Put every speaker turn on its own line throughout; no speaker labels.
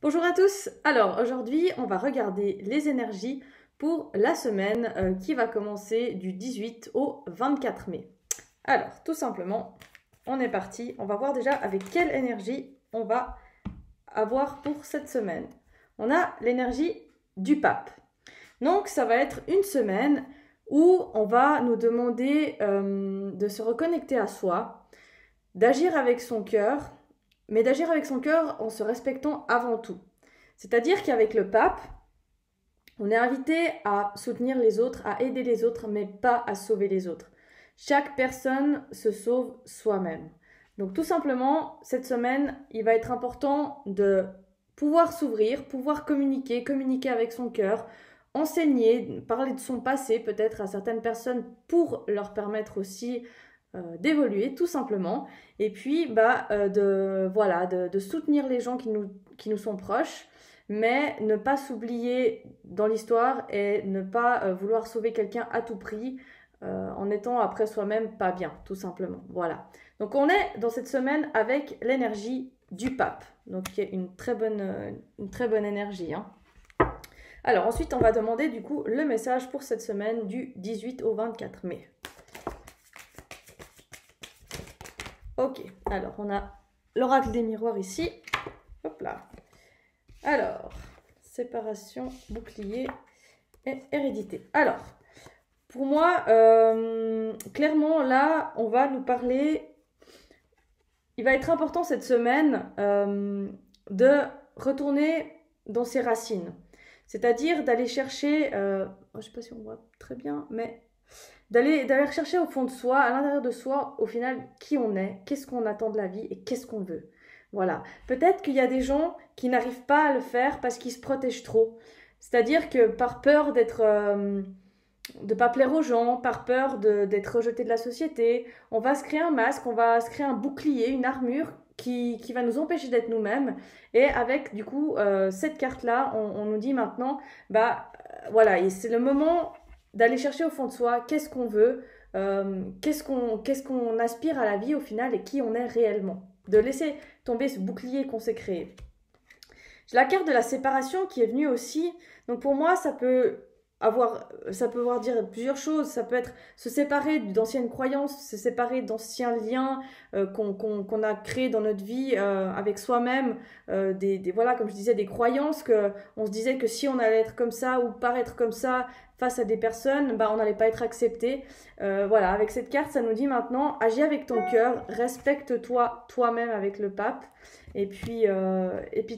Bonjour à tous. Alors aujourd'hui, on va regarder les énergies pour la semaine qui va commencer du 18 au 24 mai. Alors, tout simplement, on est parti. On va voir déjà avec quelle énergie on va avoir pour cette semaine. On a l'énergie du pape. Donc, ça va être une semaine où on va nous demander de se reconnecter à soi, d'agir avec son cœur, mais d'agir avec son cœur en se respectant avant tout. C'est-à-dire qu'avec le pape, on est invité à soutenir les autres, à aider les autres, mais pas à sauver les autres. Chaque personne se sauve soi-même. Donc tout simplement, cette semaine, il va être important de pouvoir s'ouvrir, pouvoir communiquer avec son cœur, enseigner, parler de son passé peut-être à certaines personnes pour leur permettre aussi d'évoluer tout simplement. Et puis de soutenir les gens qui nous sont proches, mais ne pas s'oublier dans l'histoire et ne pas vouloir sauver quelqu'un à tout prix en étant après soi-même pas bien, tout simplement. Voilà. Donc on est dans cette semaine avec l'énergie du pape, donc qui est une très bonne énergie. Hein. Alors ensuite, on va demander du coup le message pour cette semaine du 18 au 24 mai. Ok, alors on a l'oracle des miroirs ici. Hop là. Alors, séparation, bouclier et hérédité. Alors, pour moi, clairement, là, on va nous parler... Il va être important cette semaine de retourner dans ses racines. C'est-à-dire d'aller chercher... je ne sais pas si on voit très bien, mais... D'aller rechercher au fond de soi, à l'intérieur de soi, au final, qui on est, qu'est-ce qu'on attend de la vie et qu'est-ce qu'on veut. Voilà. Peut-être qu'il y a des gens qui n'arrivent pas à le faire parce qu'ils se protègent trop. C'est-à-dire que par peur de pas plaire aux gens, par peur d'être rejeté de la société, on va se créer un masque, on va se créer un bouclier, une armure qui va nous empêcher d'être nous-mêmes. Et avec du coup cette carte-là, on nous dit maintenant, voilà, et c'est le moment d'aller chercher au fond de soi qu'est-ce qu'on veut, qu'est-ce qu'on aspire à la vie au final et qui on est réellement. De laisser tomber ce bouclier qu'on s'est créé. J'ai la carte de la séparation qui est venue aussi. Donc pour moi, ça peut vouloir dire plusieurs choses. Ça peut être se séparer d'anciennes croyances, se séparer d'anciens liens qu'on a créés dans notre vie avec soi-même. Voilà, comme je disais, des croyances que on se disait que si on allait être comme ça ou paraître comme ça face à des personnes, on n'allait pas être accepté. Voilà, avec cette carte, ça nous dit maintenant, agis avec ton cœur, respecte-toi toi-même avec le pape. Et puis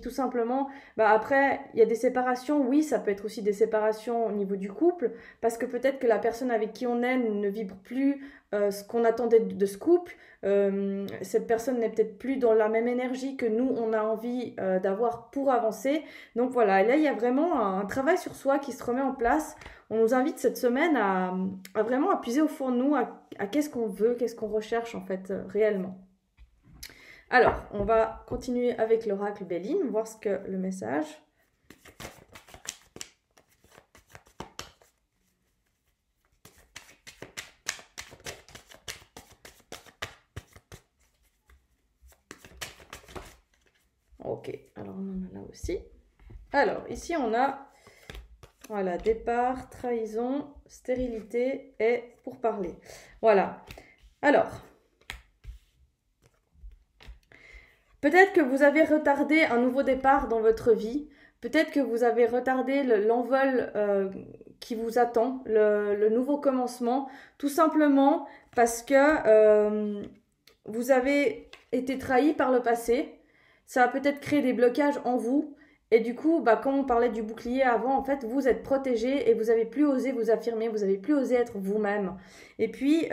tout simplement, après, il y a des séparations, oui, ça peut être aussi des séparations au niveau du couple, parce que peut-être que la personne avec qui on est ne vibre plus ce qu'on attendait de ce couple, cette personne n'est peut-être plus dans la même énergie que nous, on a envie d'avoir pour avancer. Donc voilà, et là, il y a vraiment un travail sur soi qui se remet en place. On nous invite cette semaine à vraiment appuyer au fond de nous, à qu'est-ce qu'on veut, qu'est-ce qu'on recherche en fait réellement. Alors, on va continuer avec l'oracle Béline, voir ce que le message. Ok, alors on en a là aussi. Alors, ici on a, voilà, départ, trahison, stérilité et pourparler. Voilà. Alors, peut-être que vous avez retardé un nouveau départ dans votre vie. Peut-être que vous avez retardé l'envol qui vous attend, le nouveau commencement, tout simplement parce que vous avez été trahi par le passé. Ça a peut-être créé des blocages en vous. Et du coup, comme on parlait du bouclier avant, en fait, vous êtes protégé et vous n'avez plus osé vous affirmer, vous n'avez plus osé être vous-même. Et puis,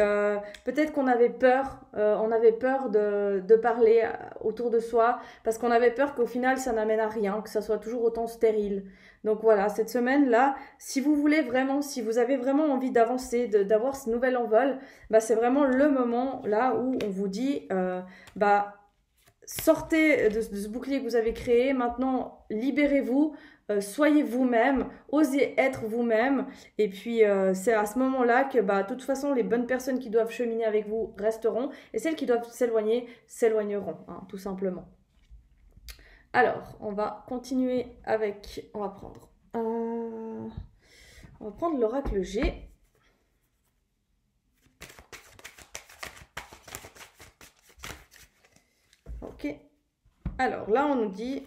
peut-être qu'on avait peur, de parler autour de soi, parce qu'on avait peur qu'au final, ça n'amène à rien, que ça soit toujours autant stérile. Donc voilà, cette semaine-là, si vous voulez vraiment, si vous avez vraiment envie d'avancer, d'avoir ce nouvel envol, c'est vraiment le moment là où on vous dit, sortez de ce bouclier que vous avez créé, maintenant libérez-vous, soyez vous-même, osez être vous-même, et puis c'est à ce moment-là que de toute façon les bonnes personnes qui doivent cheminer avec vous resteront, et celles qui doivent s'éloigner, s'éloigneront, hein, tout simplement. Alors, on va continuer avec... On va prendre l'oracle G. Ok. Alors, là, on nous dit...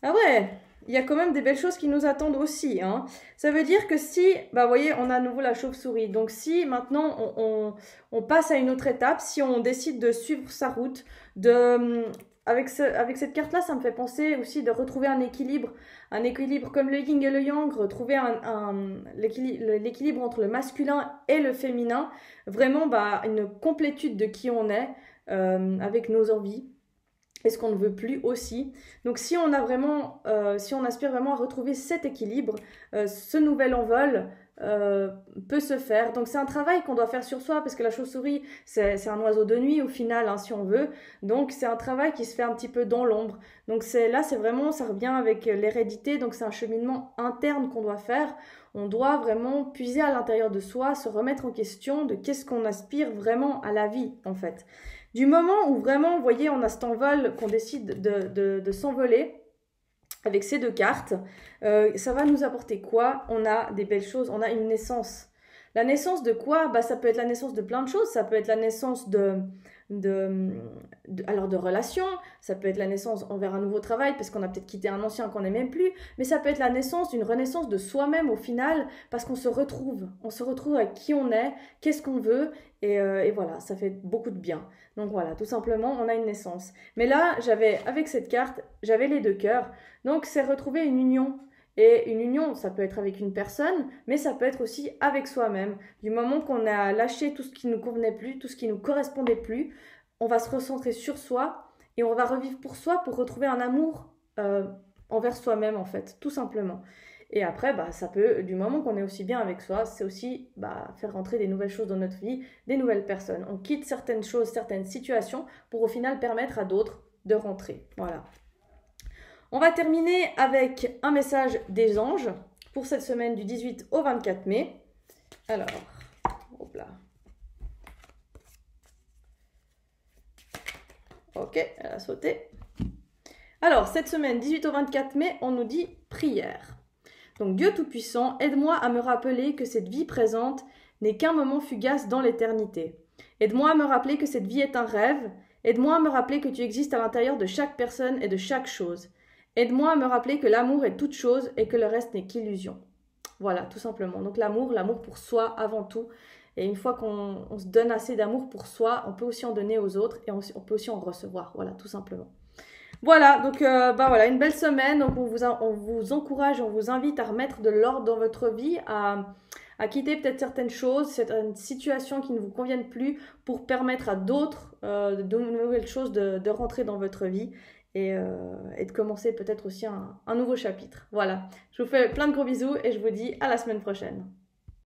Ah ouais, il y a quand même des belles choses qui nous attendent aussi, hein. Ça veut dire que si, bah vous voyez, on a à nouveau la chauve-souris. Donc si maintenant on passe à une autre étape, si on décide de suivre sa route, avec cette carte-là, ça me fait penser aussi de retrouver un équilibre comme le yin et le yang, retrouver l'équilibre entre le masculin et le féminin, vraiment bah, une complétude de qui on est avec nos envies. Et ce qu'on ne veut plus aussi. Donc si on aspire vraiment à retrouver cet équilibre, ce nouvel envol peut se faire. Donc c'est un travail qu'on doit faire sur soi, parce que la chauve-souris, c'est un oiseau de nuit au final, hein, si on veut. Donc c'est un travail qui se fait un petit peu dans l'ombre. Donc là, c'est vraiment, ça revient avec l'hérédité, donc c'est un cheminement interne qu'on doit faire. On doit vraiment puiser à l'intérieur de soi, se remettre en question de qu'est-ce qu'on aspire vraiment à la vie, en fait. Du moment où vraiment, vous voyez, on a cet envol, qu'on décide de s'envoler avec ces deux cartes, ça va nous apporter quoi? On a des belles choses, on a une naissance. La naissance de quoi? Bah, ça peut être la naissance de plein de choses, ça peut être la naissance de relations, ça peut être la naissance envers un nouveau travail parce qu'on a peut-être quitté un ancien qu'on n'aime même plus, mais ça peut être la naissance d'une renaissance de soi-même au final, parce qu'on se retrouve avec qui on est, qu'est-ce qu'on veut, et voilà, ça fait beaucoup de bien. Donc voilà, tout simplement, on a une naissance. Mais là, avec cette carte, j'avais les deux cœurs, donc c'est retrouver une union. Et une union, ça peut être avec une personne, mais ça peut être aussi avec soi-même. Du moment qu'on a lâché tout ce qui ne nous convenait plus, tout ce qui ne nous correspondait plus, on va se recentrer sur soi et on va revivre pour soi pour retrouver un amour envers soi-même, en fait, tout simplement. Et après, bah, ça peut, du moment qu'on est aussi bien avec soi, c'est aussi faire rentrer des nouvelles choses dans notre vie, des nouvelles personnes. On quitte certaines choses, certaines situations pour au final permettre à d'autres de rentrer. Voilà. On va terminer avec un message des anges pour cette semaine du 18 au 24 mai. Alors, hop là. Ok, elle a sauté. Alors, cette semaine, 18 au 24 mai, on nous dit prière. Donc, Dieu Tout-Puissant, aide-moi à me rappeler que cette vie présente n'est qu'un moment fugace dans l'éternité. Aide-moi à me rappeler que cette vie est un rêve. Aide-moi à me rappeler que tu existes à l'intérieur de chaque personne et de chaque chose. Aide-moi à me rappeler que l'amour est toute chose et que le reste n'est qu'illusion. Voilà, tout simplement. Donc l'amour pour soi avant tout. Et une fois qu'on se donne assez d'amour pour soi, on peut aussi en donner aux autres et on peut aussi en recevoir. Voilà, tout simplement. Voilà, donc voilà, une belle semaine. Donc on vous encourage, on vous invite à remettre de l'ordre dans votre vie, à quitter peut-être certaines choses, certaines situations qui ne vous conviennent plus pour permettre à d'autres, de nouvelles choses de rentrer dans votre vie. Et de commencer peut-être aussi un nouveau chapitre. Voilà, je vous fais plein de gros bisous et je vous dis à la semaine prochaine.